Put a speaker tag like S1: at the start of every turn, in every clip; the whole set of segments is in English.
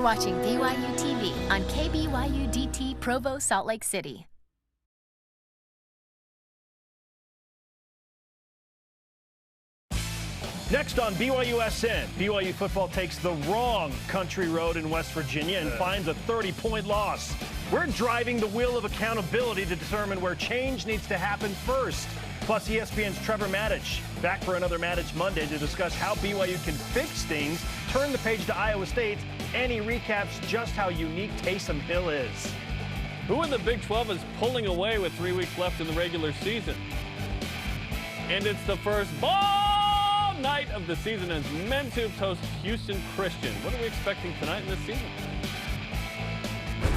S1: watching BYUtv on KBYU-DT Provo, Salt Lake City.
S2: Next on BYUSN, BYU football takes the wrong country road in West Virginia and finds a 30-point loss. We're driving the wheel of accountability to determine where change needs to happen first. Plus, ESPN's Trevor Matich back for another Matich Monday to discuss how BYU can fix things, turn the page to Iowa State, and he recaps just how unique Taysom Hill is.
S3: Who in the Big 12 is pulling away with 3 weeks left in the regular season? And it's the first ball night of the season as men's hoops host Houston Christian. What are we expecting tonight in this season?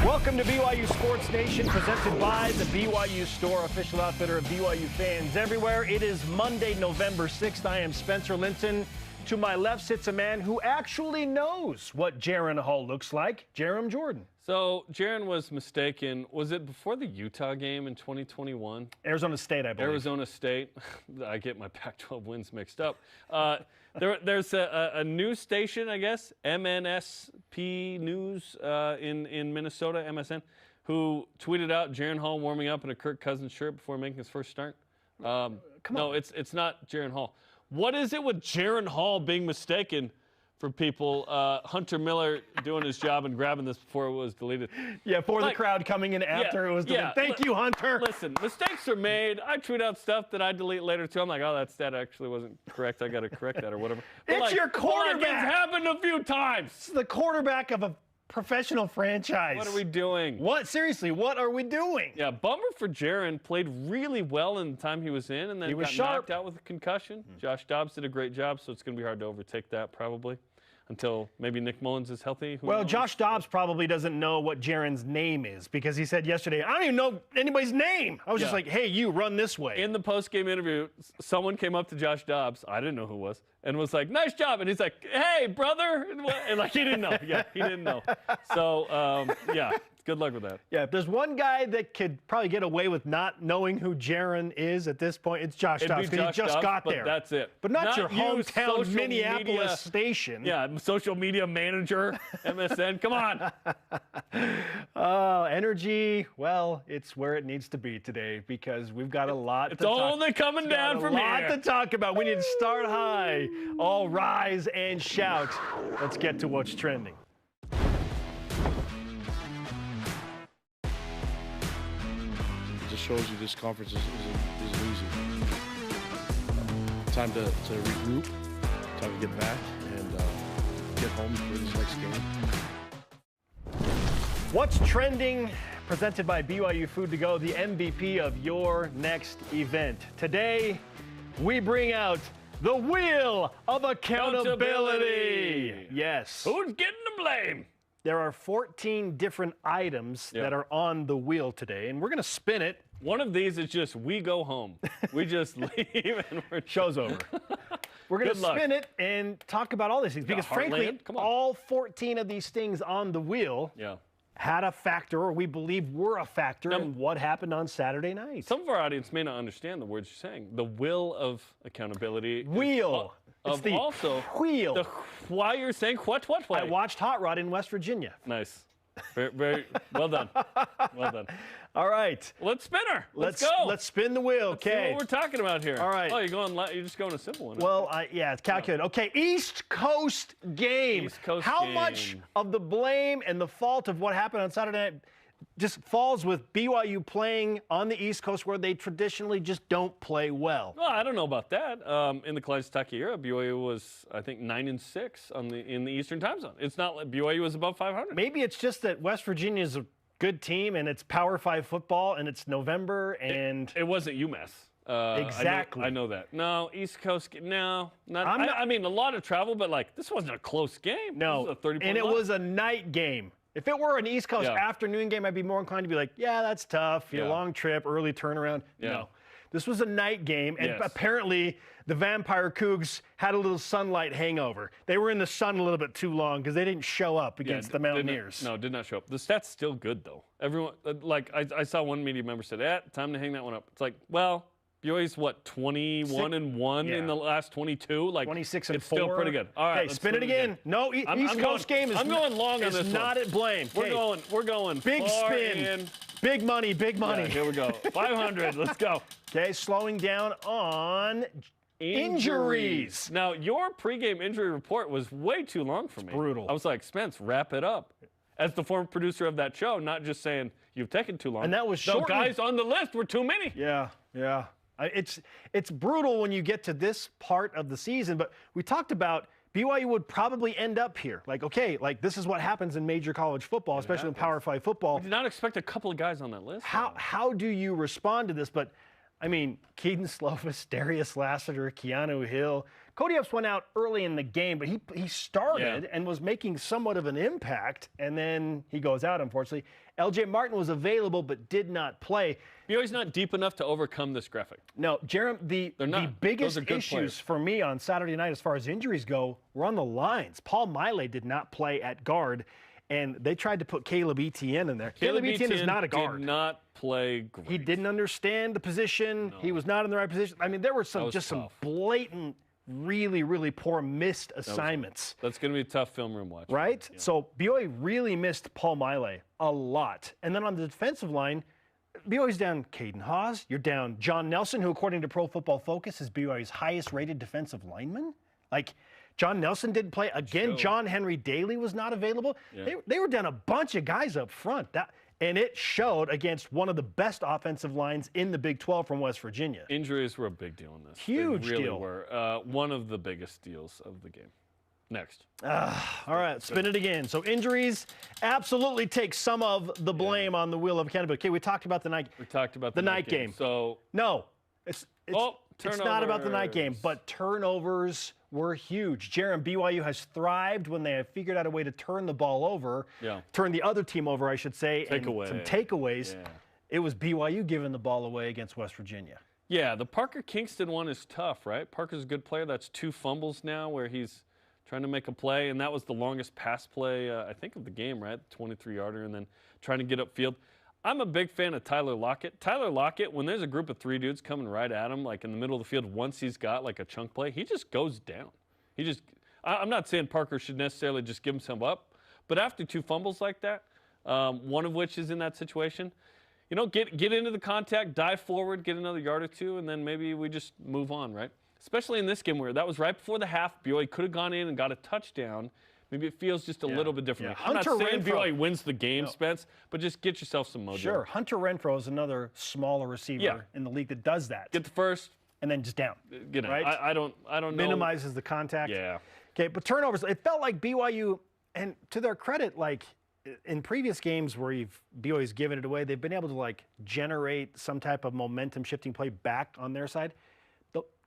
S2: Welcome to BYU Sports Nation, presented by the BYU Store, official outfitter of BYU fans everywhere. It is Monday, November 6th. I am Spencer Linton. To my left sits a man who actually knows what Jaren Hall looks like, Jerem Jordan.
S3: So Jaren was mistaken. Was it before the Utah game in 2021?
S2: Arizona State, I believe.
S3: Arizona State. I get my Pac-12 wins mixed up. There's a news station, I guess, MNSP News in Minnesota, MSN, who tweeted out Jaren Hall warming up in a Kirk Cousins shirt before making his first start. No, it's not Jaren Hall. What is it with Jaren Hall being mistaken for people? Hunter Miller doing his job and grabbing this before it was deleted.
S2: Yeah, for the crowd coming in after it was deleted. Thank you, Hunter.
S3: Listen, mistakes are made. I tweet out stuff that I delete later, too. I'm like, oh, that stat actually wasn't correct. I got to correct that or whatever. But
S2: it's your quarterback.
S3: It's happened a few times.
S2: It's the quarterback of a professional franchise.
S3: What are we doing?
S2: What? Seriously, what are we doing?
S3: Yeah, bummer for Jaren. Played really well in the time he was in, and then got knocked out with a concussion. Josh Dobbs did a great job, so it's going to be hard to overtake that probably until maybe Nick Mullins is healthy. Who knows?
S2: Josh Dobbs probably doesn't know what Jaren's name is because he said yesterday, I don't even know anybody's name. I was just like, hey, you run this way.
S3: In the post-game interview, someone came up to Josh Dobbs, I didn't know who it was, and was like, nice job. And he's like, hey, brother. And like, he didn't know. Yeah, he didn't know. So, yeah, good luck with that. Yeah,
S2: if there's one guy that could probably get away with not knowing who Jaren is at this point, it's Josh Dobbs, because he just got there.
S3: That's it.
S2: But not your hometown Minneapolis station.
S3: Yeah, social media manager, MSN. Come on.
S2: Oh, energy. Well, it's where it needs to be today because we've got a lot to talk about.
S3: It's only coming down from here.
S2: A lot to talk about. We need to start high. All rise and shout. Let's get to what's trending.
S4: It just shows you this conference isn't easy. Time to regroup, time to get back, and get home for this next game.
S2: What's trending? Presented by BYU Food to Go, the MVP of your next event. Today, we bring out the wheel of accountability. Yes.
S3: Who's getting the blame?
S2: There are 14 different items that are on the wheel today, and we're going to spin it.
S3: One of these is just we go home. We just leave and
S2: show's over. We're going to spin it and talk about all these things because, frankly, all 14 of these things on the wheel had a factor, or we believe were a factor, in what happened on Saturday night.
S3: Some of our audience may not understand the words you're saying. The will of accountability.
S2: Wheel.
S3: It's the also
S2: wheel.
S3: Why you're saying what?
S2: I watched Hot Rod in West Virginia.
S3: Nice. Very, very well done. Well done.
S2: All right.
S3: Let's spin her. Let's go.
S2: Let's spin the wheel.
S3: Let's see what we're talking about here.
S2: All right.
S3: Oh, you're just going a simple one.
S2: Well, yeah, it's calculated. Okay, East Coast game.
S3: East Coast
S2: How
S3: game.
S2: much of the blame and the fault of what happened on Saturday night just falls with BYU playing on the East Coast where they traditionally just don't play well?
S3: Well, I don't know about that. In the Clyde-Stuckey era, BYU was, I think, 9-6 in the Eastern time zone. It's not like BYU was above 500.
S2: Maybe it's just that West Virginia is a good team and it's Power 5 football and it's November and
S3: it wasn't UMass.
S2: Exactly.
S3: I know that. No, East Coast. No, I mean, a lot of travel, but like this wasn't a close game.
S2: No,
S3: this was a 30-point
S2: and it was a night game. If it were an East Coast afternoon game, I'd be more inclined to be like, yeah, that's tough. Long trip, early turnaround.
S3: Yeah.
S2: No. This was a night game, and apparently the Vampire Cougs had a little sunlight hangover. They were in the sun a little bit too long because they didn't show up against the Mountaineers.
S3: Did not show up. The stat's still good, though. Everyone, like, I saw one media member said, time to hang that one up. It's like, well, BYU's what, 21-1 in the last 22? Like
S2: 26 and
S3: it's
S2: 4.
S3: Still pretty good. All right,
S2: okay, spin it again. No, East Coast game is
S3: I'm going long on this
S2: not
S3: one.
S2: at blame.
S3: We're going
S2: big
S3: far
S2: spin.
S3: In.
S2: Big money, big money.
S3: Yeah, here we go. 500. Let's go.
S2: Okay, slowing down on injuries.
S3: Now, your pregame injury report was way too long for me.
S2: Brutal.
S3: I was like, Spence, wrap it up. As the former producer of that show, not just saying you've taken too long.
S2: And that was short.
S3: The guys on the list were too many.
S2: Yeah. It's brutal when you get to this part of the season, but we talked about BYU would probably end up here. Like, okay, like this is what happens in major college football, especially in Power 5 football.
S3: We did not expect a couple of guys on that list.
S2: How do you respond to this? But, I mean, Keaton Slovis, Darius Lassiter, Keanu Hill. Cody Epps went out early in the game, but he started and was making somewhat of an impact, and then he goes out, unfortunately. LJ Martin was available but did not play.
S3: BYU's not deep enough to overcome this graphic.
S2: No, Jerem, the biggest issues
S3: players.
S2: for me on Saturday night as far as injuries go were on the lines. Paul Miley did not play at guard, and they tried to put Caleb Etienne in there. Caleb Etienne is not a guard.
S3: Did not play great.
S2: He didn't understand the position. No. He was not in the right position. I mean, there were some blatant, really, really poor missed assignments.
S3: That's going to be a tough film room watch.
S2: Right?
S3: Yeah.
S2: So BYU really missed Paul Miley a lot. And then on the defensive line, BYU's down Caden Haas. You're down John Nelson, who, according to Pro Football Focus, is BYU's highest-rated defensive lineman. Like, John Nelson didn't play. Again, John Henry Daly was not available. Yeah. They were down a bunch of guys up front. And it showed against one of the best offensive lines in the Big 12 from West Virginia.
S3: Injuries were a big deal in this.
S2: Huge
S3: they really
S2: deal.
S3: Were. One of the biggest deals of the game. Next.
S2: All right, spin it again. So injuries absolutely take some of the blame on the wheel of accountability. Okay, we talked about the night.
S3: We talked about the night game. So
S2: no, it's not about the night game, but turnovers were huge. Jerem, BYU has thrived when they have figured out a way to turn the ball over, turn the other team over, I should say, and some takeaways. Yeah. It was BYU giving the ball away against West Virginia.
S3: Yeah, the Parker Kingston one is tough, right? Parker's a good player. That's 2 fumbles now where he's trying to make a play, and that was the longest pass play, I think, of the game, right? 23-yarder, and then trying to get upfield. I'm a big fan of Tyler Lockett. Tyler Lockett, when there's a group of 3 dudes coming right at him, like in the middle of the field, once he's got like a chunk play, he just goes down. I'm not saying Parker should necessarily just give himself up, but after 2 fumbles like that, one of which is in that situation, get into the contact, dive forward, get another yard or 2, and then maybe we just move on, right? Especially in this game where that was right before the half. BYU could have gone in and got a touchdown. Maybe it feels just a little bit differently.
S2: Yeah.
S3: I'm not saying BYU wins the game, Spence, but just get yourself some mojo.
S2: Sure. Hunter Renfrow is another smaller receiver in the league that does that.
S3: Get the first.
S2: And then just down. Right?
S3: I don't know.
S2: Minimizes the contact.
S3: Yeah.
S2: Okay, but turnovers, it felt like BYU, and to their credit, like in previous games where BYU's given it away, they've been able to like generate some type of momentum shifting play back on their side.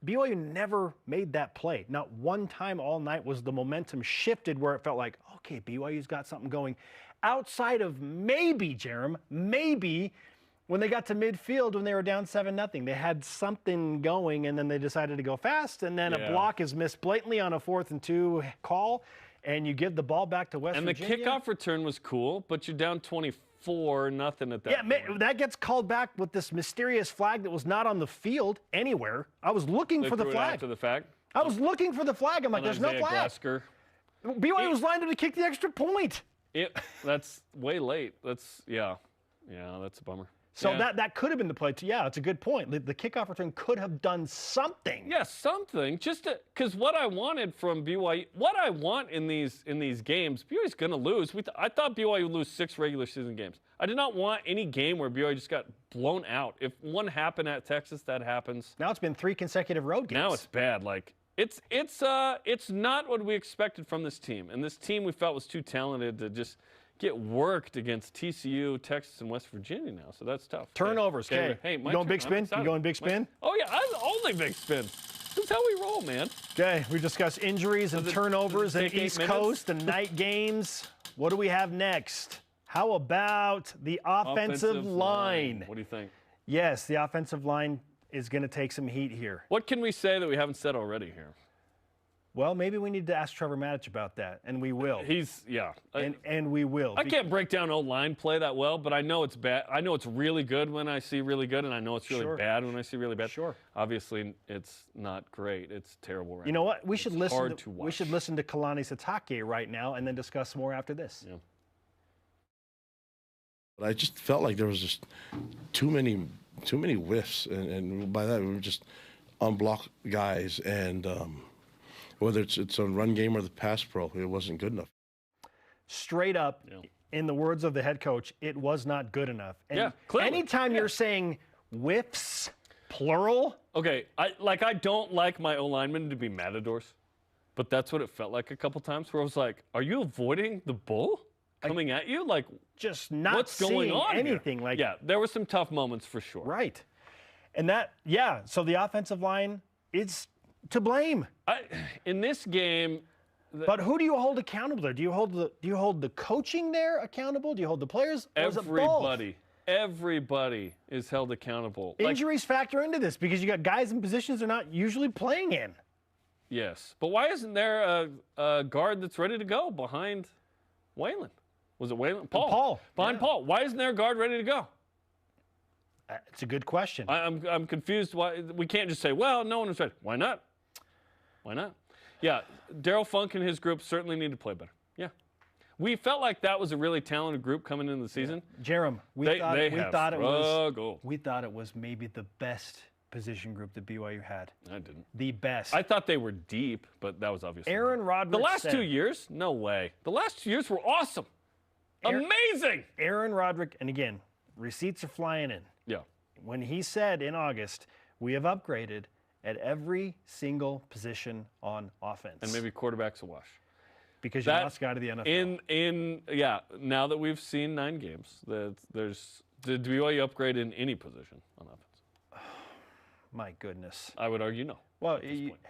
S2: BYU never made that play. Not one time all night was the momentum shifted where it felt like, okay, BYU's got something going. Outside of maybe, Jerem, when they got to midfield when they were down 7-0, they had something going, and then they decided to go fast, and then a block is missed blatantly on a 4th and 2 call, and you give the ball back to West Virginia.
S3: And the kickoff return was cool, but you're down 24-0 at that point.
S2: That gets called back with this mysterious flag that was not on the field anywhere. I was looking for the flag.
S3: After the fact?
S2: I was looking for the flag. I'm like, there's no flag.
S3: Glasker.
S2: BYU was lined up to kick the extra point.
S3: That's way late. That's that's a bummer.
S2: So that could have been the play. Yeah, it's a good point. The kickoff return could have done something.
S3: Yeah, something. Just because what I wanted from BYU, what I want in these games, BYU's going to lose. I thought BYU would lose 6 regular season games. I did not want any game where BYU just got blown out. If one happened at Texas, that happens.
S2: Now it's been 3 consecutive road games.
S3: Now it's bad. Like it's not what we expected from this team, and this team we felt was too talented to just get worked against TCU, Texas, and West Virginia now, so that's tough.
S2: Turnovers, okay.
S3: Hey,
S2: you going big spin? You going big spin?
S3: Oh, yeah, I'm only big spin. That's how we roll, man.
S2: Okay, we discussed injuries and turnovers and East Coast and night games. What do we have next? How about the offensive line?
S3: What do you think?
S2: Yes, the offensive line is going to take some heat here.
S3: What can we say that we haven't said already here?
S2: Well, maybe we need to ask Trevor Maddich about that, and we will. And we will.
S3: I can't break down O-line play that well, but I know it's bad. I know it's really good when I see really good, and I know it's really bad when I see really bad.
S2: Sure.
S3: Obviously, it's not great. It's terrible right now.
S2: You know what? We should listen.
S3: Hard to watch.
S2: We should listen to Kalani Sitake right now, and then discuss more after this.
S3: Yeah.
S4: But I just felt like there was just too many whiffs, and by that we were just unblock guys, and whether it's a run game or the pass pro, it wasn't good enough.
S2: Straight up, in the words of the head coach, it was not good enough. And
S3: clearly.
S2: anytime you're saying whiffs, plural.
S3: Okay, I don't like my O-linemen to be matadors, but that's what it felt like a couple times where I was like, are you avoiding the bull coming at you? Like,
S2: just not
S3: what's going on
S2: anything
S3: here?
S2: like
S3: Yeah, there were some tough moments for sure.
S2: Right. And so the offensive line is to blame.
S3: In this game,
S2: but who do you hold accountable there? Do you hold the coaching there accountable? Do you hold the players? Or is it both?
S3: Everybody is held accountable.
S2: Injuries factor into this because you got guys in positions they're not usually playing in.
S3: Yes, but why isn't there a guard that's ready to go behind Waylon? Was it Waylon? Paul. Behind Paul. Why isn't there a guard ready to go?
S2: It's a good question.
S3: I'm confused. Why we can't just say, well, no one was ready. Why not? Why not? Yeah, Daryl Funk and his group certainly need to play better. Yeah. We felt like that was a really talented group coming into the season.
S2: Jerem, we thought it was maybe the best position group that BYU had.
S3: I didn't.
S2: The best.
S3: I thought they were deep, but that was obviously
S2: Aaron Roderick.
S3: The last 2 years? No way. The last 2 years were awesome. Amazing.
S2: Aaron Roderick, and again, receipts are flying in.
S3: Yeah.
S2: When he said in August, we have upgraded at every single position on offense.
S3: And maybe quarterback's a wash.
S2: Because you lost a guy to the NFL.
S3: Now that we've seen 9 games, did BYU upgrade in any position on offense?
S2: My goodness.
S3: I would argue no.
S2: Well,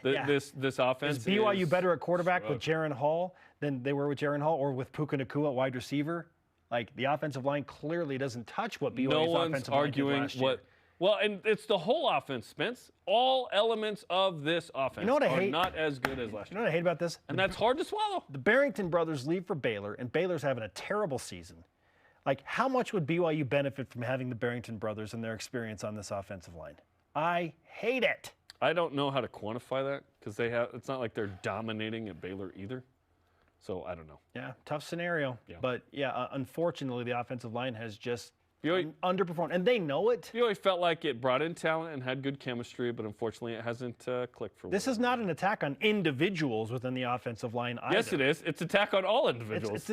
S3: this offense
S2: is BYU better at quarterback with Jaron Hall than they were with Jaron Hall or with Puka Nacua at wide receiver? Like, the offensive line clearly doesn't touch what BYU's offensive line did last year.
S3: Well, and it's the whole offense, Spence. All elements of this offense are not as good as last year.
S2: You know what I hate about this?
S3: And that's hard to swallow.
S2: The Barrington brothers leave for Baylor, and Baylor's having a terrible season. Like, how much would BYU benefit from having the Barrington brothers and their experience on this offensive line? I hate it.
S3: I don't know how to quantify that because it's not like they're dominating at Baylor either. So I don't know.
S2: Yeah, tough scenario.
S3: Yeah.
S2: But, unfortunately, the offensive line has just underperformed, and they know it.
S3: BYU felt like it brought in talent and had good chemistry, but unfortunately it hasn't clicked for
S2: This is not an attack on individuals within the offensive line either.
S3: Yes, it is. It's an attack on all individuals.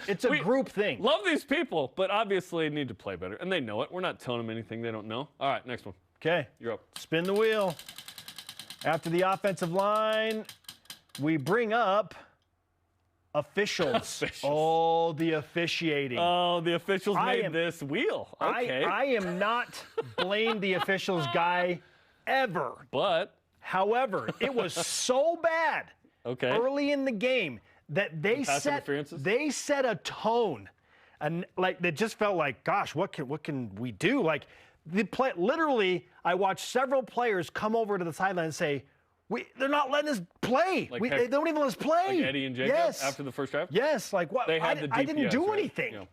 S2: It's a group thing.
S3: Love these people, but obviously need to play better, and they know it. We're not telling them anything they don't know. All right, next one.
S2: Okay.
S3: You're up.
S2: Spin the wheel. After the offensive line, we bring up officials. Oh, the officiating.
S3: Oh, the officials made this wheel. Okay.
S2: I am not blame the officials guy ever.
S3: But.
S2: However, it was so bad early in the game that they set a tone, and like that just felt like, gosh, what can we do? Like literally, I watched several players come over to the sideline and say, they're not letting us play. They don't even let us play.
S3: Like Eddie and Jacob after the first drive?
S2: Yes. Like what? I didn't do anything. Yeah.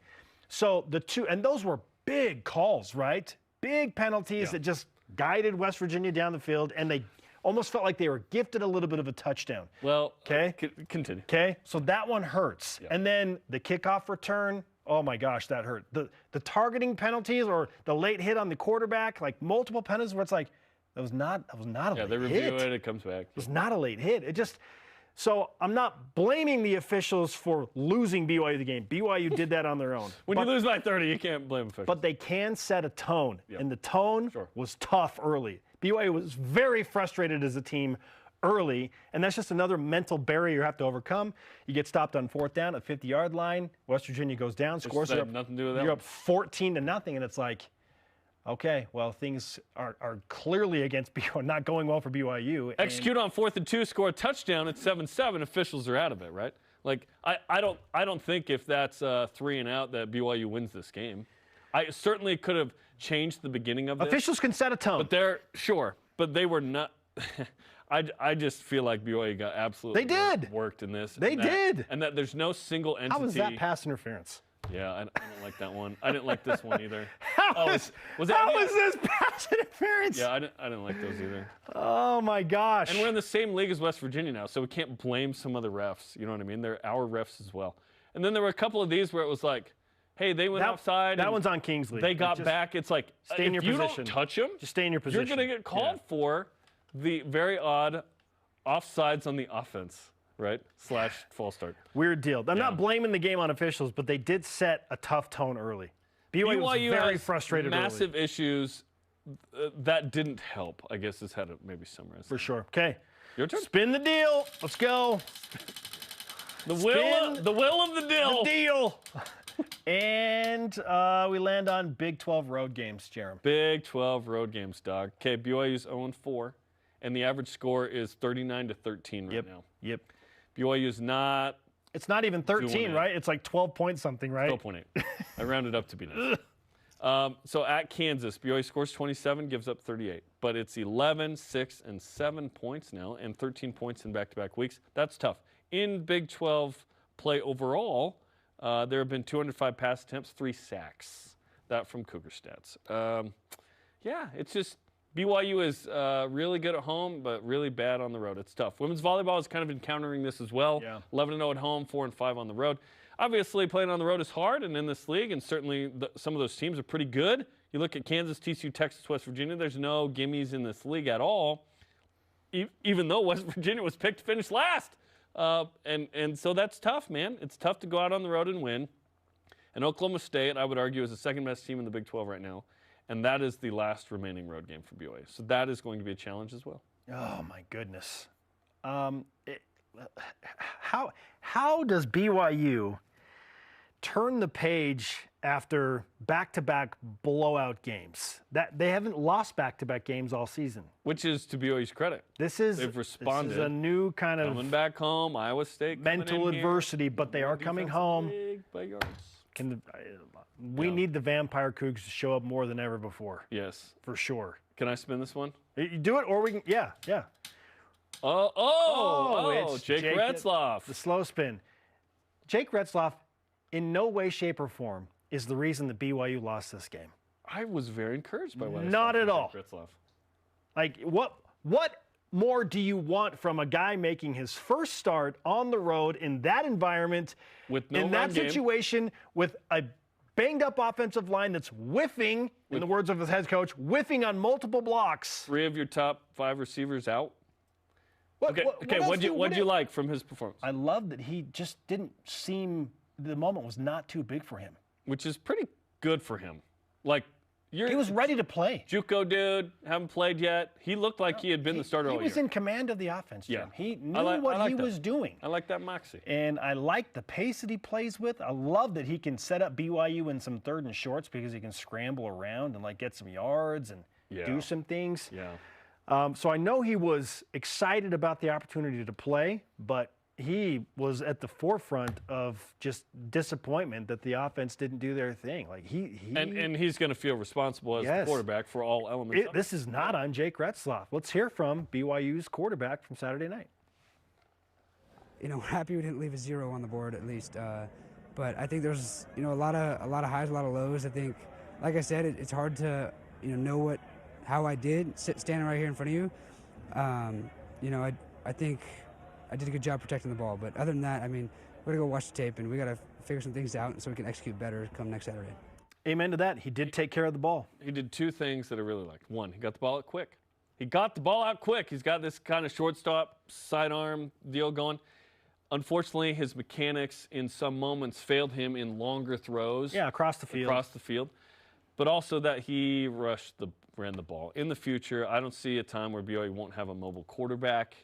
S2: So and those were big calls, right? Big penalties that just guided West Virginia down the field, and they almost felt like they were gifted a little bit of a touchdown.
S3: Well, continue.
S2: Okay, so that one hurts. Yeah. And then the kickoff return, oh my gosh, that hurt. The targeting penalties or the late hit on the quarterback, like multiple penalties where it's like, that was not a late hit.
S3: Yeah, they review it, it comes back.
S2: It was not a late hit. So I'm not blaming the officials for losing BYU the game. BYU did that on their own.
S3: When you lose by 30, you can't blame officials.
S2: But they can set a tone, and the tone was tough early. BYU was very frustrated as a team early, and that's just another mental barrier you have to overcome. You get stopped on 4th down at 50-yard line. West Virginia goes down, scores.
S3: Nothing to do with that.
S2: You're up 14-0, and it's like, okay, well, things are clearly against BYU, not going well for BYU.
S3: Execute on 4th and 2, score a touchdown at 7-7. Officials are out of it, right? Like I don't think if that's 3 and out that BYU wins this game. I certainly could have changed the beginning of this.
S2: Officials can set a tone.
S3: But but they were not. I just feel like BYU got absolutely worked in this.
S5: They did.
S3: And that there's no single entity.
S5: How was that pass interference?
S3: Yeah, I don't like that one. I didn't like this one either.
S5: How is this pass interference?
S3: Yeah, I didn't like those either.
S5: Oh, my gosh.
S3: And we're in the same league as West Virginia now, so we can't blame some other refs. You know what I mean? They're our refs as well. And then there were a couple of these where it was like, hey, they went offside.
S5: That one's on Kingsley.
S3: They got back. It's like,
S5: stay in your
S3: if
S5: position.
S3: You don't touch them,
S5: just stay in your position.
S3: You're going to get called for the very odd offsides on the offense. Right? / false start.
S5: Weird deal. I'm not blaming the game on officials, but they did set a tough tone early. BYU was very frustrated
S3: massive issues that didn't help, I guess is how to maybe summarize.
S5: For sure. Okay.
S3: Your turn.
S5: Spin the deal. Let's go.
S3: The will of the deal.
S5: The deal. And we land on Big 12 road games, Jerem.
S3: Big 12 road games, dog. Okay, BYU's 0-4, and the average score is 39-13 right now.
S5: Yep.
S3: BYU's not.
S5: It's not even 13, right? It's like 12 point something, right?
S3: 12.8. I rounded up to be nice. So at Kansas, BYU scores 27, gives up 38. But it's 11, 6, and 7 points now, and 13 points in back-to-back weeks. That's tough. In Big 12 play overall, there have been 205 pass attempts, 3 sacks. That from Cougar Stats. Yeah, it's just BYU is really good at home, but really bad on the road. It's tough. Women's volleyball is kind of encountering this as well.
S5: Yeah.
S3: 11-0 at home, 4-5 on the road. Obviously, playing on the road is hard, and in this league, and certainly some of those teams are pretty good. You look at Kansas, TCU, Texas, West Virginia, there's no gimmies in this league at all, even though West Virginia was picked to finish last. And so that's tough, man. It's tough to go out on the road and win. And Oklahoma State, I would argue, is the second-best team in the Big 12 right now. And that is the last remaining road game for BYU. So that is going to be a challenge as well.
S5: Oh, my goodness. How does BYU turn the page after back-to-back blowout games? That they haven't lost back-to-back games all season.
S3: Which is to BYU's credit.
S5: They've responded. This is a new kind of
S3: coming back home. Iowa State
S5: mental adversity, but they are coming home.
S3: By yards.
S5: We need the Vampire Cougs to show up more than ever before.
S3: Yes,
S5: for sure.
S3: Can I spin this one?
S5: You do it, or we can. Yeah.
S3: It's Jake Retzloff.
S5: The slow spin. Jake Retzloff, in no way, shape, or form, is the reason that BYU lost this game.
S3: I was very encouraged by what I saw
S5: Not at all.
S3: Jake Retzloff.
S5: Like, what more do you want from a guy making his first start on the road in that environment,
S3: with no
S5: in that situation, with a banged-up offensive line that's whiffing, in the words of his head coach, whiffing on multiple blocks?
S3: 3 of your top 5 receivers out. What'd you like from his performance?
S5: I love that he just didn't seem, the moment was not too big for him.
S3: Which is pretty good for him. Like,
S5: he was ready to play.
S3: JUCO dude, haven't played yet. He looked like he had been the starter all year.
S5: He was in command of the offense, Jim.
S3: Yeah.
S5: He knew what he was doing.
S3: I like that moxie.
S5: And I like the pace that he plays with. I love that he can set up BYU in some 3rd and shorts because he can scramble around and get some yards and do some things.
S3: Yeah.
S5: So I know he was excited about the opportunity to play, but he was at the forefront of just disappointment that the offense didn't do their thing.
S3: And he's going to feel responsible as the quarterback for all elements.
S5: This is not on Jake Retzloff. Let's hear from BYU's quarterback from Saturday night.
S6: We're happy we didn't leave a 0 on the board at least. But I think there's a lot of highs, a lot of lows. I think, like I said, it's hard to know how I did standing right here in front of you. I think I did a good job protecting the ball. But other than that, we're going to go watch the tape, and we got to figure some things out so we can execute better come next Saturday.
S5: Amen to that. He did take care of the ball.
S3: He did 2 things that I really liked. One, he got the ball out quick. He's got this kind of shortstop, sidearm deal going. Unfortunately, his mechanics in some moments failed him in longer throws.
S5: Yeah, across the field.
S3: But also that he ran the ball. In the future, I don't see a time where BYU won't have a mobile quarterback.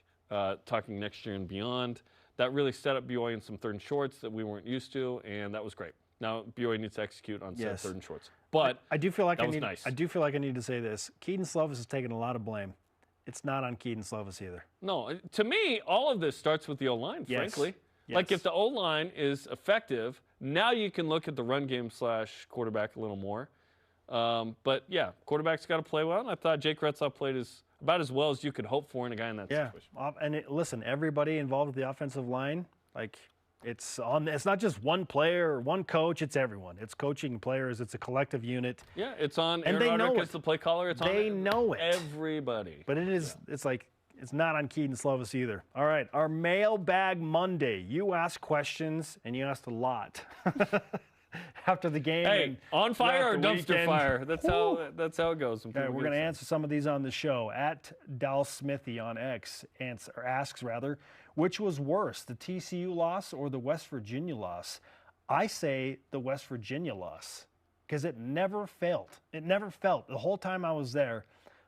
S3: Talking next year and beyond, that really set up BYU in some 3rd and shorts that we weren't used to, and that was great. Now BYU needs to execute on said 3rd and shorts. But
S5: I do feel like
S3: nice.
S5: I do feel like I need to say this. Keaton Slovis has taken a lot of blame. It's not on Keaton Slovis either.
S3: No, to me, all of this starts with the O-line, frankly.
S5: Yes.
S3: If the O-line is effective, now you can look at the run game / quarterback a little more. But yeah, quarterback's got to play well, and I thought Jake Retzloff played his about as well as you could hope for in a guy in that situation.
S5: And listen, everybody involved with the offensive line, like it's not just one player or one coach, it's everyone. It's coaching players, it's a collective unit.
S3: Yeah, it's on
S5: and
S3: Aaron
S5: they know
S3: Roderick
S5: it.
S3: as the play caller. It's
S5: they
S3: on
S5: know it.
S3: Everybody.
S5: But it's like it's not on Keaton Slovis either. All right, our Mailbag Monday. You ask questions, and you asked a lot. After the game.
S3: Hey, on fire or dumpster
S5: weekend.
S3: fire? That's how it goes.
S5: Okay, we're going to answer some of these on the show. At Dal Smithy on X asks, which was worse, the TCU loss or the West Virginia loss? I say the West Virginia loss because it never felt. It never felt the whole time I was there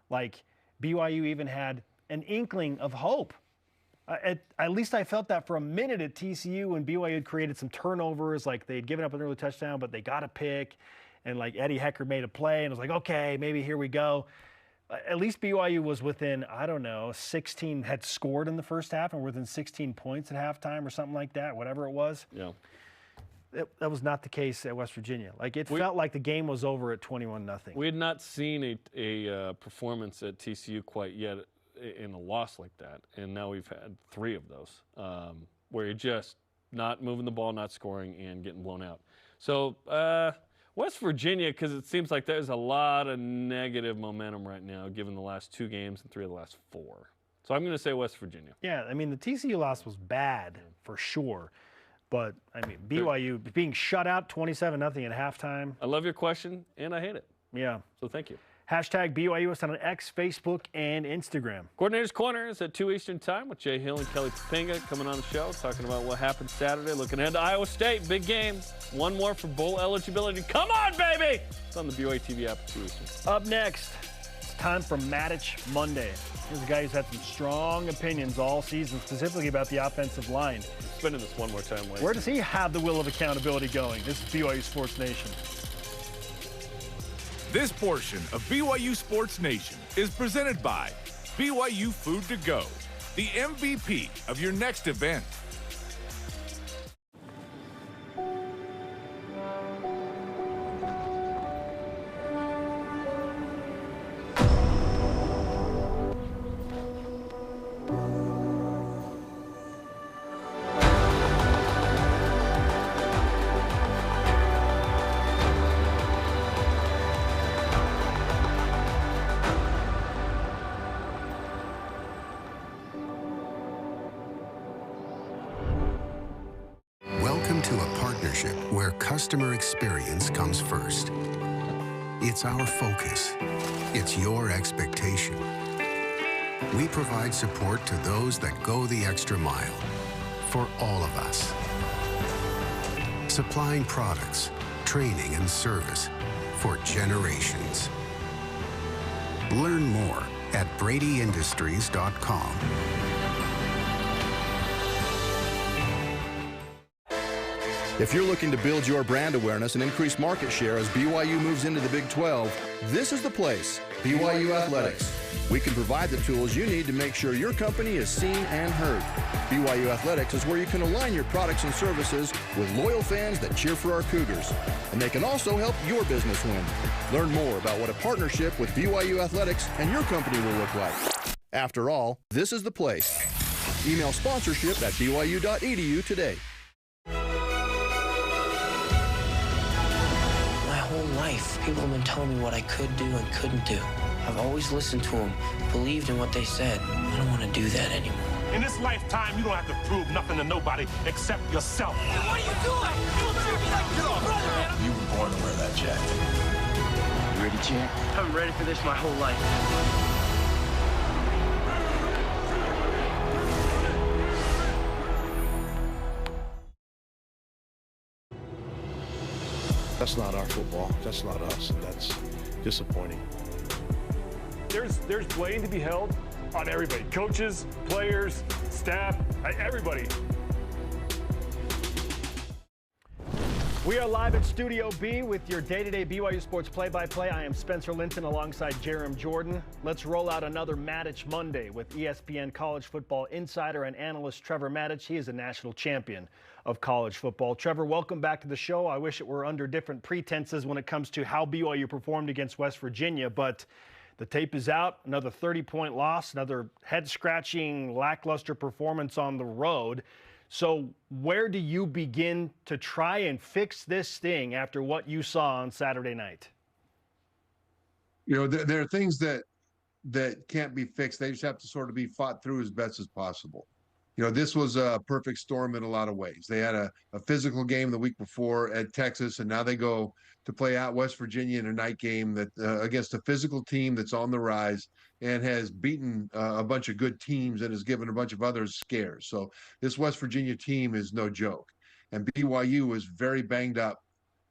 S5: like BYU even had an inkling of hope. At least I felt that for a minute at TCU when BYU had created some turnovers, like they'd given up an early touchdown, but they got a pick, and like Eddie Hecker made a play, and it was like, okay, maybe here we go. At least BYU was within, 16, had scored in the first half and within 16 points at halftime or something like that, whatever it was.
S3: Yeah.
S5: That was not the case at West Virginia. Like it felt like the game was over at 21-0.
S3: We had not seen a performance at TCU quite yet in a loss like that, and now we've had 3 of those where you're just not moving the ball, not scoring, and getting blown out. So West Virginia, because it seems like there's a lot of negative momentum right now given the last 2 games and 3 of the last 4. So I'm going to say West Virginia.
S5: Yeah, I mean, the TCU loss was bad for sure. But, I mean, BYU being shut out 27-0 at halftime.
S3: I love your question, and I hate it.
S5: Yeah.
S3: So thank you.
S5: Hashtag BYUSN on X, Facebook, and Instagram.
S3: Coordinator's Corner is at 2 Eastern Time with Jay Hill and Kelly Papinga coming on the show, talking about what happened Saturday. Looking ahead to Iowa State, big game. One more for bowl eligibility. Come on, baby! It's on the BYUtv app at 2 Eastern.
S5: Up next, it's time for Mattich Monday. Here's a guy who's had some strong opinions all season, specifically about the offensive line.
S3: Spinning this one more time.
S5: Where does he have the will of accountability going? This is BYU Sports Nation.
S7: This portion of BYU Sports Nation is presented by BYU Food to Go, the MVP of your next event.
S8: Customer experience comes first. It's our focus. It's your expectation. We provide support to those that go the extra mile for all of us. Supplying products, training, and service for generations. Learn more at bradyindustries.com.
S9: If you're looking to build your brand awareness and increase market share as BYU moves into the Big 12, this is the place, BYU Athletics. We can provide the tools you need to make sure your company is seen and heard. BYU Athletics is where you can align your products and services with loyal fans that cheer for our Cougars. And they can also help your business win. Learn more about what a partnership with BYU Athletics and your company will look like. After all, this is the place. Email sponsorship at byu.edu today.
S10: Life. People have been telling me what I could do and couldn't do. I've always listened to them, believed in what they said. I don't want to do that anymore.
S11: In this lifetime, you don't have to prove nothing to nobody except yourself.
S10: Hey, what are you doing? You treat me like your brother, man.
S11: You were born to wear that jacket.
S10: You ready, champ? I've been ready for this my whole life.
S4: That's not our football. That's not us, and that's disappointing.
S2: There's blame to be held on everybody. Coaches, players, staff, everybody.
S5: We are live at Studio B with your day-to-day BYU Sports play-by-play. I am Spencer Linton alongside Jerem Jordan. Let's roll out another Mattich Monday with ESPN college football insider and analyst Trevor Mattich. He is a national champion of college football. Trevor, welcome back to the show. I wish it were under different pretenses when it comes to how BYU performed against West Virginia, but The tape is out, another 30-point loss, another head-scratching, lackluster performance on the road. So where do you begin to try and fix this thing after what you saw on Saturday night?
S12: You know, there are things that can't be fixed. They just have to sort of be fought through as best as possible. You know, this was a perfect storm in a lot of ways. They had a physical game the week before at Texas, and now they go to play out West Virginia in a night game that against a physical team that's on the rise and has beaten a bunch of good teams and has given a bunch of others scares. So this West Virginia team is no joke. And BYU was very banged up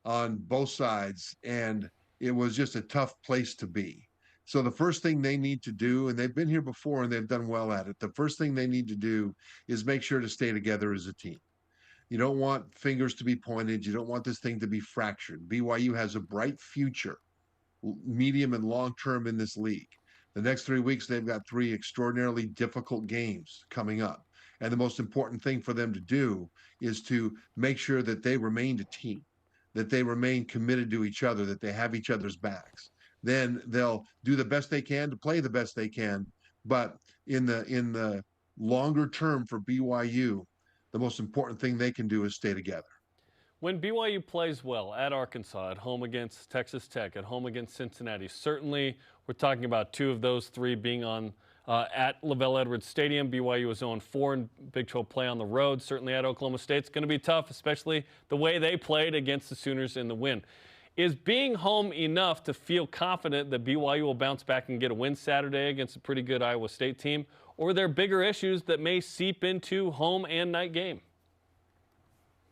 S12: on both sides, and it was just a tough place to be. So the first thing they need to do, and they've been here before and they've done well at it, the first thing they need to do is make sure to stay together as a team. You don't want fingers to be pointed. You don't want this thing to be fractured. BYU has a bright future, medium and long term, in this league. The next 3 weeks, they've got 3 extraordinarily difficult games coming up. And the most important thing for them to do is to make sure that they remain a team, that they remain committed to each other, that they have each other's backs. Then they'll do the best they can to play the best they can. But in the longer term for BYU, the most important thing they can do is stay together.
S3: When BYU plays well at Arkansas, at home against Texas Tech, at home against Cincinnati, certainly we're talking about 2 of those 3 being on at Lavelle Edwards Stadium. BYU is 0-4 in Big 12 play on the road. Certainly at Oklahoma State, it's going to be tough, especially the way they played against the Sooners in the win. Is being home enough to feel confident that BYU will bounce back and get a win Saturday against a pretty good Iowa State team? Or are there bigger issues that may seep into home and night game?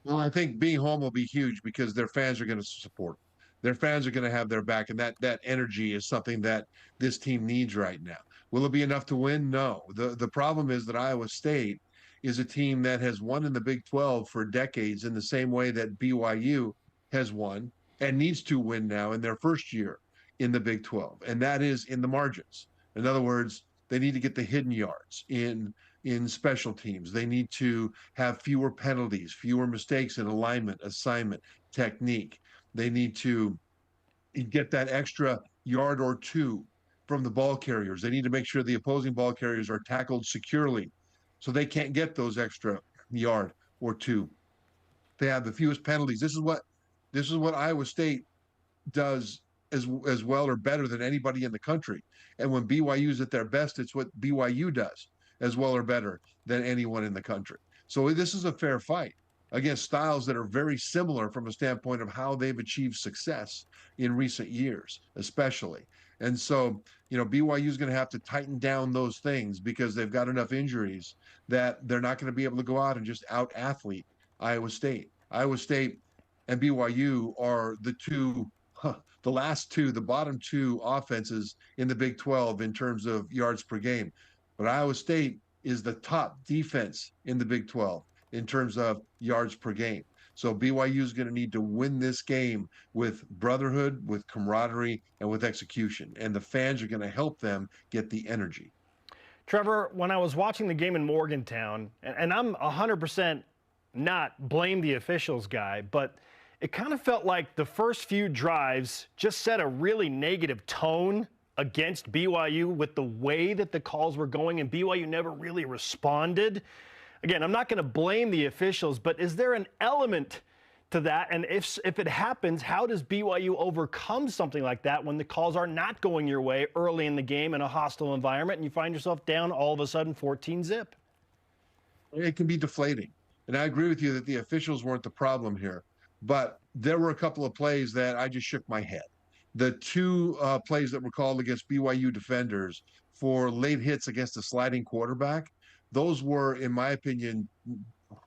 S12: Well, I think being home will be huge because their fans are going to support. Their fans are going to have their back, and that energy is something that this team needs right now. Will it be enough to win? No. The problem is that Iowa State is a team that has won in the Big 12 for decades in the same way that BYU has won and needs to win now in their first year in the Big 12, and that is in the margins. In other words, they need to get the hidden yards in special teams. They need to have fewer penalties, fewer mistakes in alignment, assignment, technique. They need to get that extra yard or 2 from the ball carriers. They need to make sure the opposing ball carriers are tackled securely so they can't get those extra yard or 2. They have the fewest penalties. This is what Iowa State does as well or better than anybody in the country. And when BYU is at their best, it's what BYU does as well or better than anyone in the country. So this is a fair fight against styles that are very similar from a standpoint of how they've achieved success in recent years, especially. And so, you know, BYU is going to have to tighten down those things because they've got enough injuries that they're not going to be able to go out and just out-athlete Iowa State. Iowa State and BYU are the last 2, the bottom 2 offenses in the Big 12 in terms of yards per game. But Iowa State is the top defense in the Big 12 in terms of yards per game. So BYU is going to need to win this game with brotherhood, with camaraderie, and with execution. And the fans are going to help them get the energy.
S5: Trevor, when I was watching the game in Morgantown, and I'm 100% not blame the officials guy, but it kind of felt like the first few drives just set a really negative tone against BYU with the way that the calls were going, and BYU never really responded. Again, I'm not going to blame the officials, but is there an element to that? And if it happens, how does BYU overcome something like that when the calls are not going your way early in the game in a hostile environment and you find yourself down all of a sudden 14-zip?
S12: It can be deflating. And I agree with you that the officials weren't the problem here. But there were a couple of plays that I just shook my head. The 2 plays that were called against BYU defenders for late hits against a sliding quarterback, those were, in my opinion,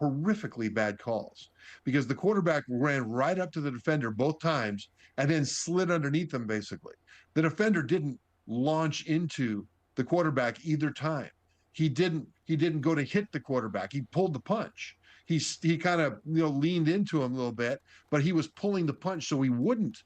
S12: horrifically bad calls because the quarterback ran right up to the defender both times and then slid underneath them, basically. The defender didn't launch into the quarterback either time. He didn't go to hit the quarterback. He pulled the punch. He kind of leaned into him a little bit, but he was pulling the punch so he wouldn't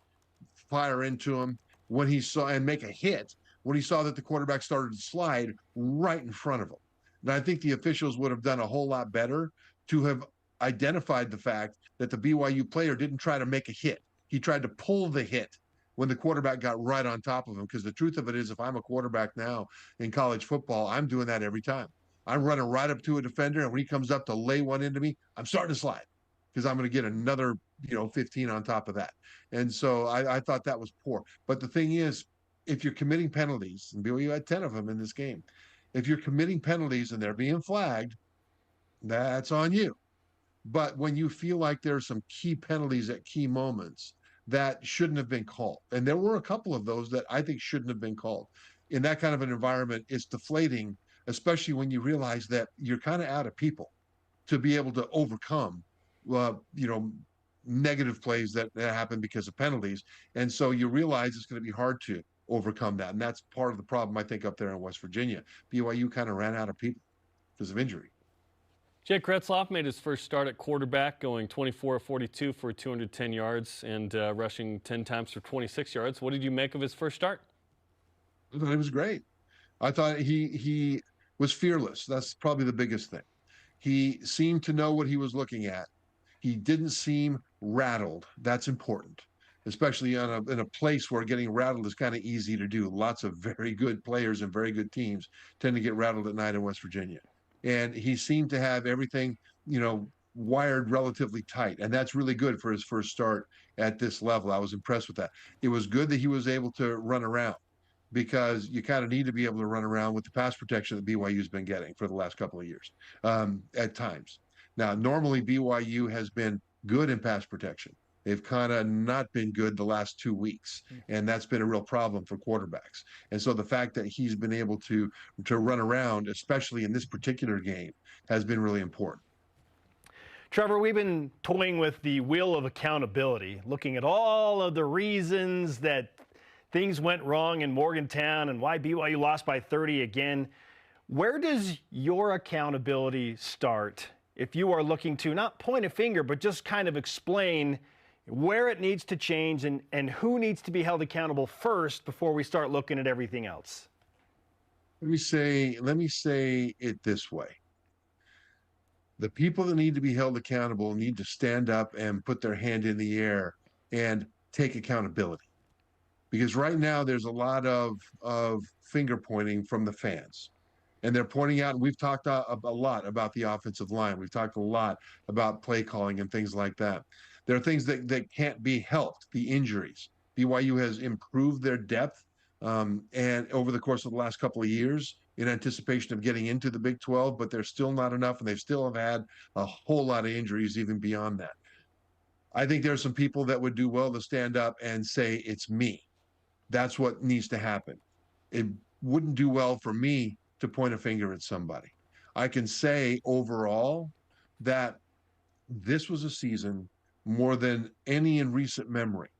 S12: fire into him when he saw and make a hit when he saw that the quarterback started to slide right in front of him. And I think the officials would have done a whole lot better to have identified the fact that the BYU player didn't try to make a hit. He tried to pull the hit when the quarterback got right on top of him. Because the truth of it is, if I'm a quarterback now in college football, I'm doing that every time. I'm running right up to a defender, and when he comes up to lay one into me, I'm starting to slide because I'm going to get another, 15 on top of that. And so I thought that was poor. But the thing is, if you're committing penalties, and BYU had 10 of them in this game, if you're committing penalties and they're being flagged, that's on you. But when you feel like there's some key penalties at key moments that shouldn't have been called, and there were a couple of those that I think shouldn't have been called, in that kind of an environment, it's deflating, especially when you realize that you're kind of out of people to be able to overcome, negative plays that happen because of penalties. And so you realize it's going to be hard to overcome that. And that's part of the problem, I think, up there in West Virginia. BYU kind of ran out of people because of injury.
S3: Jake Kretzloff made his first start at quarterback, going 24-42 for 210 yards and rushing 10 times for 26 yards. What did you make of his first start?
S12: I thought he was great. I thought he was fearless. That's probably the biggest thing. He seemed to know what he was looking at. He didn't seem rattled. That's important, especially in a place where getting rattled is kind of easy to do. Lots of very good players and very good teams tend to get rattled at night in West Virginia. And he seemed to have everything, wired relatively tight. And that's really good for his first start at this level. I was impressed with that. It was good that he was able to run around, because you kind of need to be able to run around with the pass protection that BYU's been getting for the last couple of years at times. Now, normally BYU has been good in pass protection. They've kind of not been good the last 2 weeks, and that's been a real problem for quarterbacks. And so the fact that he's been able to run around, especially in this particular game, has been really important.
S5: Trevor, we've been toying with the wheel of accountability, looking at all of the reasons that things went wrong in Morgantown and why BYU lost by 30 again. Where does your accountability start if you are looking to not point a finger, but just kind of explain where it needs to change and who needs to be held accountable first before we start looking at everything else?
S12: Let me say it this way. The people that need to be held accountable need to stand up and put their hand in the air and take accountability. Because right now there's a lot of finger pointing from the fans. And they're pointing out, and we've talked a lot about the offensive line. We've talked a lot about play calling and things like that. There are things that can't be helped, the injuries. BYU has improved their depth and over the course of the last couple of years in anticipation of getting into the Big 12, but they're still not enough, and they still have had a whole lot of injuries even beyond that. I think there are some people that would do well to stand up and say, it's me. That's what needs to happen. It wouldn't do well for me to point a finger at somebody. I can say overall that this was a season more than any in recent memory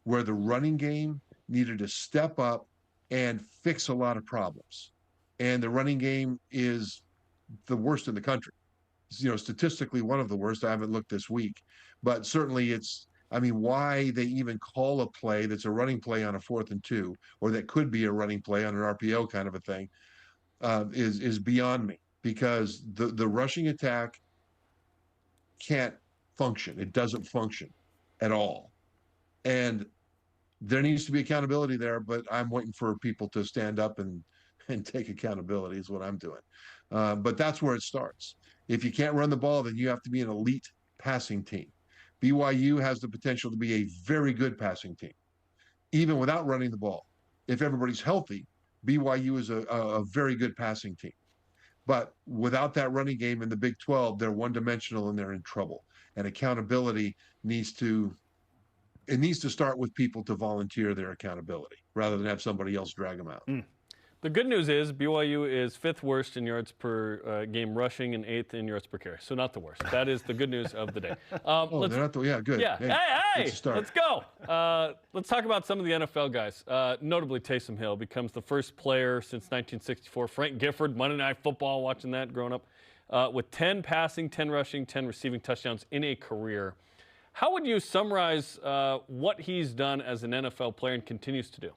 S12: where the running game needed to step up and fix a lot of problems. And the running game is the worst in the country. Statistically one of the worst. I haven't looked this week, but certainly why they even call a play that's a running play on a 4th and 2, or that could be a running play on an RPO kind of a thing, is beyond me, because the rushing attack can't function. It doesn't function at all. And there needs to be accountability there, but I'm waiting for people to stand up and take accountability is what I'm doing. But that's where it starts. If you can't run the ball, then you have to be an elite passing team. BYU has the potential to be a very good passing team, even without running the ball. If everybody's healthy, BYU is a very good passing team. But without that running game in the Big 12, they're one-dimensional and they're in trouble. And accountability needs to start with people to volunteer their accountability rather than have somebody else drag them out.
S3: The good news is BYU is 5th worst in yards per game rushing and 8th in yards per carry. So not the worst. That is the good news of the day.
S12: They're not good.
S3: Yeah. Hey, let's go. Let's talk about some of the NFL guys. Notably, Taysom Hill becomes the first player since 1964. Frank Gifford, Monday Night Football, watching that growing up, with 10 passing, 10 rushing, 10 receiving touchdowns in a career. How would you summarize what he's done as an NFL player and continues to do?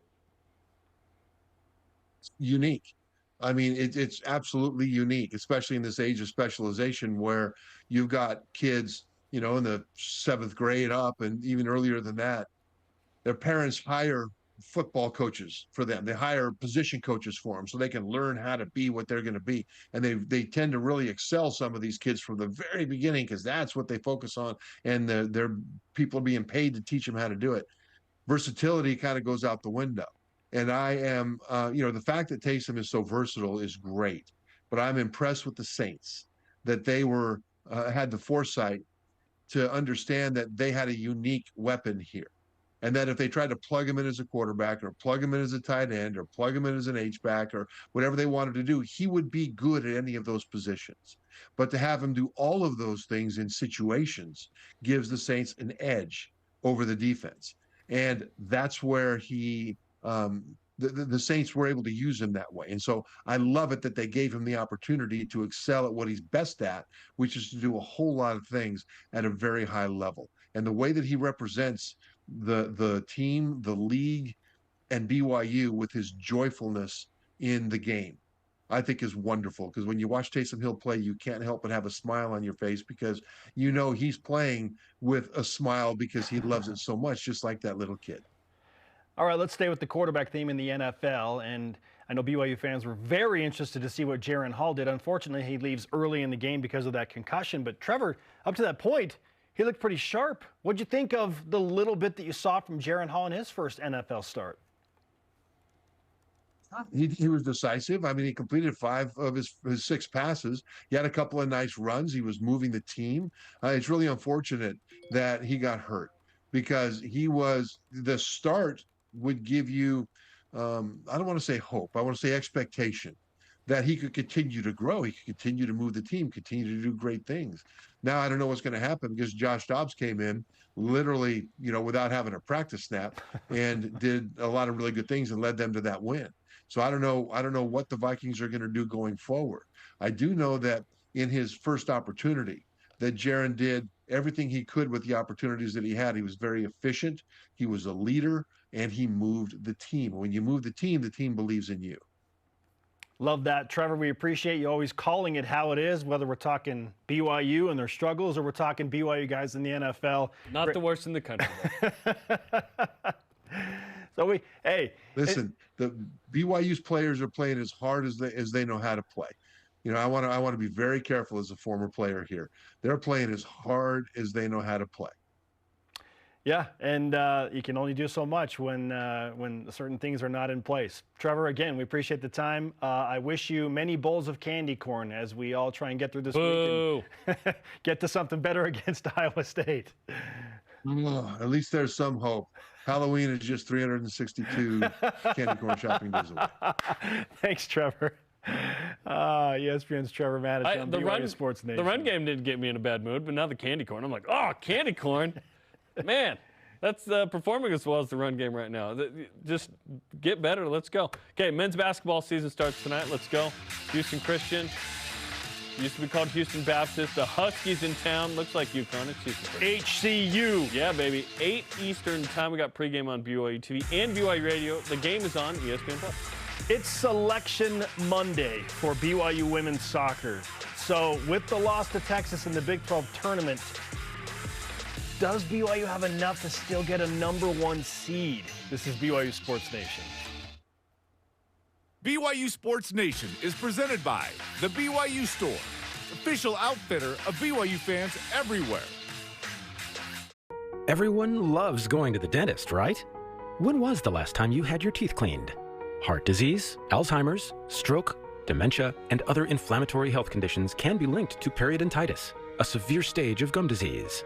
S12: Unique. It's absolutely unique, especially in this age of specialization where you've got kids, in the 7th grade up and even earlier than that, Their parents hire football coaches for them. They hire position coaches for them so they can learn how to be what they're going to be. And they tend to really excel some of these kids from the very beginning because that's what they focus on. And their people are being paid to teach them how to do it. Versatility kind of goes out the window. And I am, the fact that Taysom is so versatile is great. But I'm impressed with the Saints that they were had the foresight to understand that they had a unique weapon here. And that if they tried to plug him in as a quarterback or plug him in as a tight end or plug him in as an H-back or whatever they wanted to do, he would be good at any of those positions. But to have him do all of those things in situations gives the Saints an edge over the defense. And that's where the Saints were able to use him that way. And so I love it that they gave him the opportunity to excel at what he's best at, which is to do a whole lot of things at a very high level. And the way that he represents the team, the league, and BYU with his joyfulness in the game, I think is wonderful. Because when you watch Taysom Hill play, you can't help but have a smile on your face because you know he's playing with a smile because he loves it so much, just like that little kid.
S5: All right, let's stay with the quarterback theme in the NFL. And I know BYU fans were very interested to see what Jaren Hall did. Unfortunately, he leaves early in the game because of that concussion. But Trevor, up to that point, he looked pretty sharp. What'd you think of the little bit that you saw from Jaren Hall in his first NFL start?
S12: He was decisive. I mean, he completed 5 of his 6 passes. He had a couple of nice runs. He was moving the team. It's really unfortunate that he got hurt because the start would give you, I don't want to say hope. I want to say expectation that he could continue to grow. He could continue to move the team, continue to do great things. Now, I don't know what's going to happen because Josh Dobbs came in literally, without having a practice snap and did a lot of really good things and led them to that win. So I don't know what the Vikings are going to do going forward. I do know that in his first opportunity that Jaren did everything he could with the opportunities that he had. He was very efficient. He was a leader and he moved the team. When you move the team believes in you.
S5: Love that, Trevor. We appreciate you always calling it how it is, whether we're talking BYU and their struggles or we're talking BYU guys in the NFL.
S3: Not the worst in the country.
S5: So
S12: listen, the BYU's players are playing as hard as they know how to play. I want to be very careful as a former player here. They're playing as hard as they know how to play.
S5: Yeah, and you can only do so much when certain things are not in place. Trevor, again, we appreciate the time. I wish you many bowls of candy corn as we all try and get through this week and get to something better against Iowa State.
S12: At least there's some hope. Halloween is just 362 candy corn shopping days away.
S5: Thanks, Trevor. ESPN's Trevor Maddich on BYU Sports Nation.
S3: The run game didn't get me in a bad mood, but now the candy corn. I'm like, oh, candy corn. Man, that's performing as well as the run game right now. Just get better. Let's go. Okay, men's basketball season starts tonight. Let's go. Houston Christian. Used to be called Houston Baptist. The Huskies in town. Looks like UConn. It's Houston Christian.
S5: HCU.
S3: Yeah, baby. 8 Eastern time. We got pregame on BYUtv and BYU Radio. The game is on ESPN+.
S5: It's Selection Monday for BYU women's soccer. So with the loss to Texas in the Big 12 tournament, does BYU have enough to still get a #1 seed? This is BYU Sports Nation.
S7: BYU Sports Nation is presented by the BYU Store, official outfitter of BYU fans everywhere.
S13: Everyone loves going to the dentist, right? When was the last time you had your teeth cleaned? Heart disease, Alzheimer's, stroke, dementia, and other inflammatory health conditions can be linked to periodontitis, a severe stage of gum disease.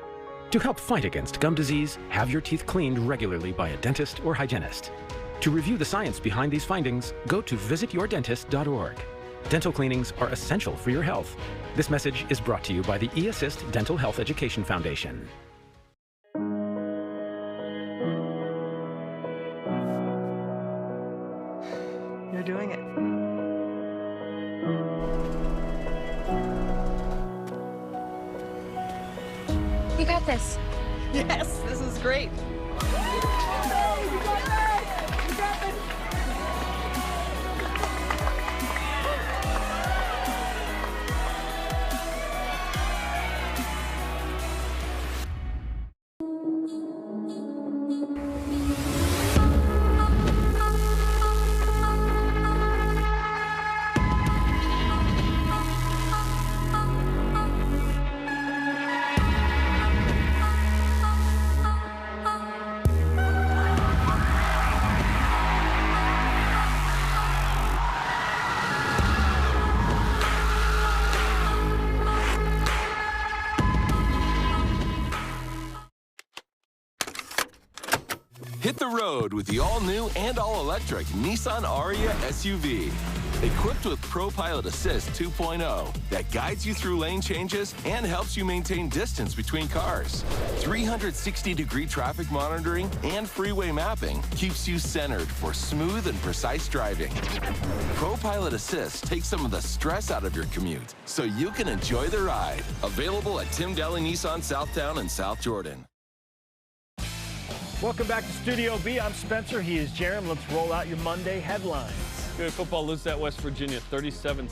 S13: To help fight against gum disease, have your teeth cleaned regularly by a dentist or hygienist. To review the science behind these findings, go to visityourdentist.org. Dental cleanings are essential for your health. This message is brought to you by the eAssist Dental Health Education Foundation.
S14: You're doing it.
S15: You got this.
S14: Yes, this is great.
S16: Hit the road with the all-new and all-electric Nissan Ariya SUV. Equipped with ProPilot Assist 2.0 that guides you through lane changes and helps you maintain distance between cars. 360-degree traffic monitoring and freeway mapping keeps you centered for smooth and precise driving. ProPilot Assist takes some of the stress out of your commute so you can enjoy the ride. Available at Tim Daly Nissan Southtown and South Jordan.
S5: Welcome back to Studio B. I'm Spencer. He is Jerem. Let's roll out your Monday headlines.
S3: BYU football loses at West Virginia 37-7,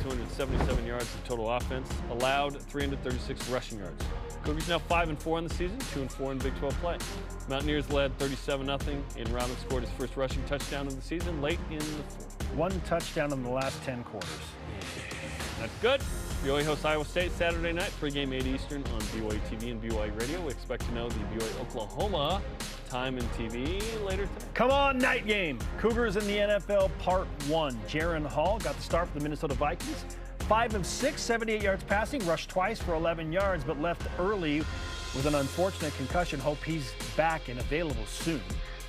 S3: 277 yards of total offense, allowed 336 rushing yards. Cougars now 5-4 in the season, 2-4 in Big 12 play. Mountaineers led 37-0, and Robin scored his first rushing touchdown of the season late in the fourth.
S5: 1 touchdown in the last 10 quarters.
S3: That's good. BYU hosts Iowa State Saturday night, pregame 8 Eastern on BYUtv and BYU Radio. We expect to know the BYU Oklahoma time and TV later today.
S5: Come on, night game. Cougars in the NFL Part 1. Jaron Hall got the start for the Minnesota Vikings. 5 of 6, 78 yards passing, rushed twice for 11 yards, but left early with an unfortunate concussion. Hope he's back and available soon.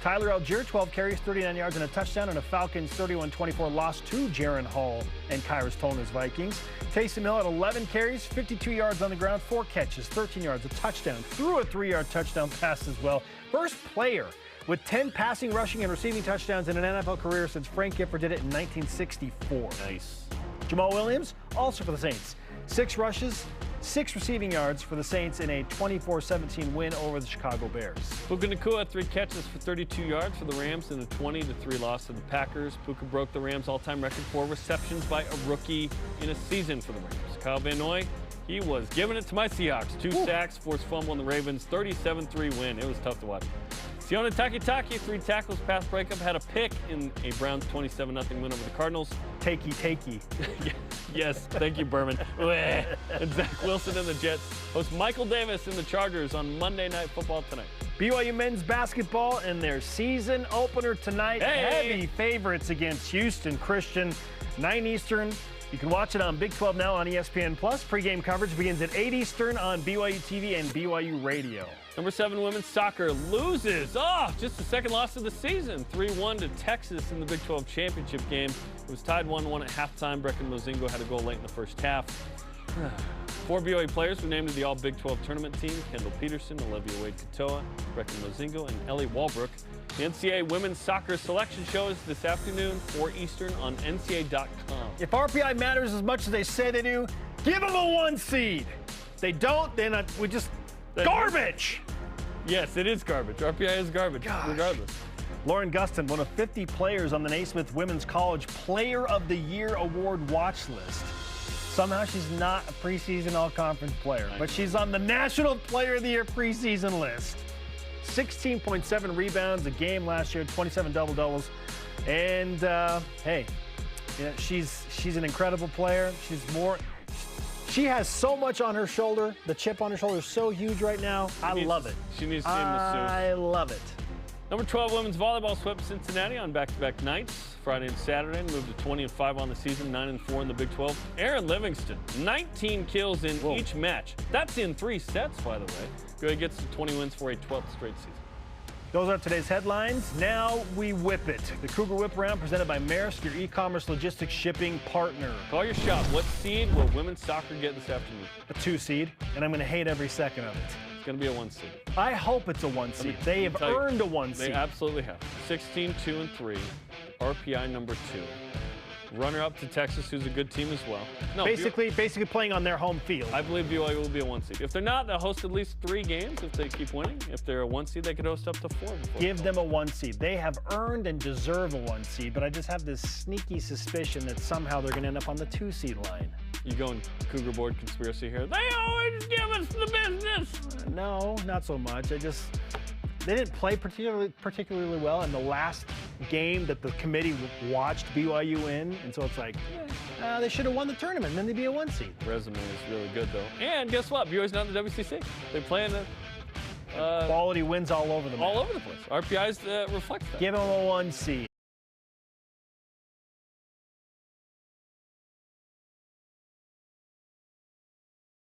S5: Tyler Algier, 12 carries, 39 yards and a touchdown, and a Falcons 31-24 loss to Jaron Hall and Kyrus Tona's Vikings. Taysom Hill had 11 carries, 52 yards on the ground, 4 catches, 13 yards, a touchdown, threw a 3-yard touchdown pass as well. First player with 10 passing, rushing, and receiving touchdowns in an NFL career since Frank Gifford did it in 1964.
S3: Nice.
S5: Jamal Williams, also for the Saints. 6 rushes, 6 receiving yards for the Saints in a 24-17 win over the Chicago Bears.
S3: Puka Nacua had 3 catches for 32 yards for the Rams in a 20-3 loss to the Packers. Puka broke the Rams' all-time record for receptions by a rookie in a season for the Rams. Kyle Van Noy, he was giving it to my Seahawks. 2 sacks, forced fumble in the Ravens' 37-3 win. It was tough to watch. Sione Takitaki, 3 tackles, pass breakup, had a pick in a Browns 27-0 win over the Cardinals.
S5: Takey.
S3: Yes, thank you, Berman. And Zach Wilson and the Jets host Michael Davis and the Chargers on Monday Night Football tonight.
S5: BYU men's basketball in their season opener tonight.
S3: Hey!
S5: Heavy favorites against Houston Christian, 9 Eastern. You can watch it on Big 12 now on ESPN+. Pre-game coverage begins at 8 Eastern on BYUtv and BYU Radio.
S3: Number 7 women's soccer loses. Just the second loss of the season. 3-1 to Texas in the Big 12 championship game. It was tied 1-1 at halftime. Brecken Mozingo had a goal late in the first half. 4 BYU players were named to the All-Big 12 tournament team. Kendall Peterson, Olivia Wade-Katoa, Brecken Mozingo, and Ellie Walbrook. The NCAA Women's Soccer Selection Show is this afternoon, 4 Eastern on NCAA.com.
S5: If RPI matters as much as they say they do, give them a 1 seed. If they don't, then we just... Garbage!
S3: Yes, it is garbage. RPI is garbage, regardless.
S5: Lauren Gustin, one of 50 players on the Naismith Women's College Player of the Year Award watch list. Somehow she's not a preseason all-conference player, but she's on the National Player of the Year preseason list. 16.7 rebounds a game last year, 27 double-doubles. And, hey, she's an incredible player. She has so much on her shoulder. The chip on her shoulder is so huge right now. I love it.
S3: She needs to
S5: I love it.
S3: Number 12 women's volleyball swept Cincinnati on back-to-back nights, Friday and Saturday, and moved to 20-5 on the season, 9-4 in the Big 12. Erin Livingston, 19 kills in each match. That's in 3 sets, by the way. BYU gets to 20 wins for a 12th straight season.
S5: Those are today's headlines. Now we whip it. The Cougar Whip Round presented by Maersk, your e-commerce logistics shipping partner.
S3: Call your shot. What seed will women's soccer get this afternoon?
S5: A 2 seed, and I'm going to hate every second of it.
S3: It's going to be a 1 seed.
S5: I hope it's a 1 seed. They have earned a 1 seed.
S3: They absolutely have. 16-2-3, RPI number 2. Runner-up to Texas, who's a good team as well. No,
S5: basically playing on their home field.
S3: I believe BYU will be a 1 seed. If they're not, they'll host at least 3 games if they keep winning. If they're a 1 seed, they could host up to 4.
S5: Give them a 1 seed. They have earned and deserve a 1 seed, but I just have this sneaky suspicion that somehow they're going to end up on the 2 seed line.
S3: You going Cougar Board conspiracy here? They always give us the business.
S5: No, not so much. They didn't play particularly well in the last game that the committee watched BYU in, and so it's like, they should have won the tournament, and then they'd be a 1 seed.
S3: Resume is really good, though. And guess what? BYU's not in the WCC. They play in the...
S5: quality wins all over the map.
S3: All over the place. RPIs reflect that.
S5: Give them a 1 seed.